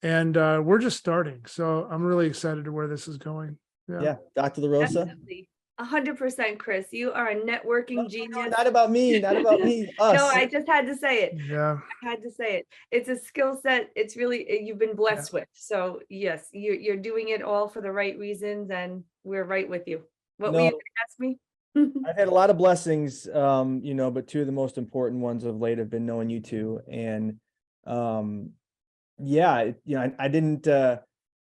And we're just starting, so I'm really excited to where this is going. Yeah, Dr. LaRosa. Definitely. 100%, Chris. You are a networking genius. Not about me, not about me, us. No, I just had to say it. Yeah. I had to say it. It's a skill set. It's really, you've been blessed with. So yes, you're doing it all for the right reasons, and we're right with you. What were you No. gonna ask me? I've had a lot of blessings, but two of the most important ones of late have been knowing you two. And I didn't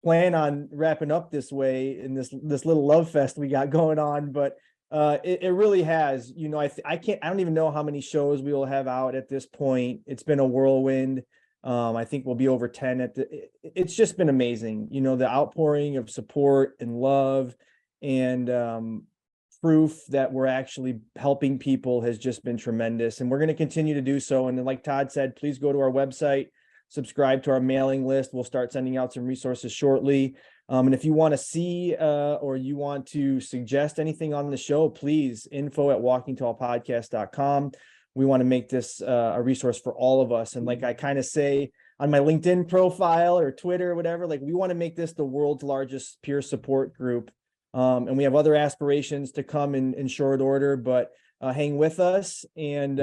plan on wrapping up this way in this little love fest we got going on, but it really has. I don't even know how many shows we will have out at this point. It's been a whirlwind. I think we'll be over 10 it's just been amazing. The outpouring of support and love and proof that we're actually helping people has just been tremendous, and we're going to continue to do so. And then, like Todd said, please go to our website, subscribe to our mailing list. We'll start sending out some resources shortly. And if you want to see or you want to suggest anything on the show, please info@walkingtallpodcast.com. We want to make this a resource for all of us. And like I kind of say on my LinkedIn profile or Twitter or whatever, like, we want to make this the world's largest peer support group. And we have other aspirations to come in short order, but hang with us. And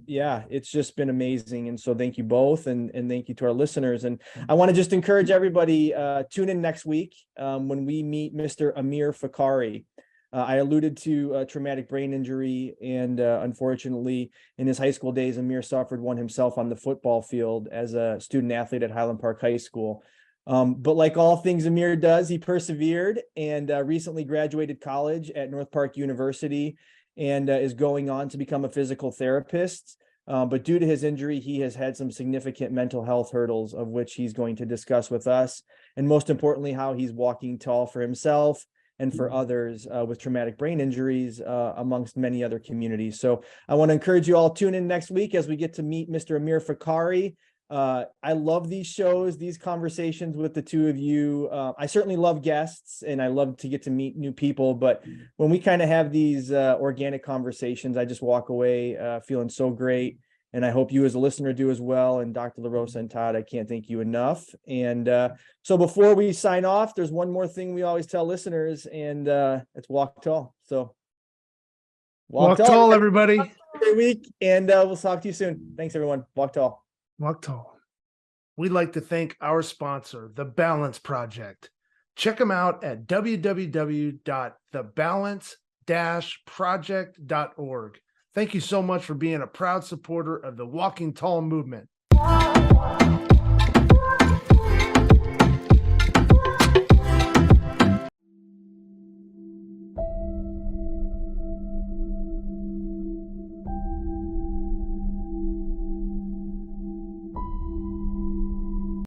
it's just been amazing. And so thank you both. And thank you to our listeners. And I want to just encourage everybody, tune in next week when we meet Mr. Amir Fakhari. I alluded to traumatic brain injury, and unfortunately, in his high school days, Amir suffered one himself on the football field as a student athlete at Highland Park High School. But like all things Amir does, he persevered and recently graduated college at North Park University and is going on to become a physical therapist. But due to his injury, he has had some significant mental health hurdles, of which he's going to discuss with us. And most importantly, how he's walking tall for himself and for others with traumatic brain injuries, amongst many other communities. So I want to encourage you all, tune in next week as we get to meet Mr. Amir Fakhari. I love these shows, these conversations with the two of you. I certainly love guests, and I love to get to meet new people. But when we kind of have these organic conversations, I just walk away feeling so great. And I hope you as a listener do as well. And Dr. LaRosa and Todd, I can't thank you enough. And so before we sign off, there's one more thing we always tell listeners, and it's walk tall. So Walk tall, everybody. Great week, and we'll talk to you soon. Thanks, everyone. Walk tall. Walk tall. We'd like to thank our sponsor, The Balance Project. Check them out at www.thebalance-project.org. Thank you so much for being a proud supporter of the Walking Tall movement.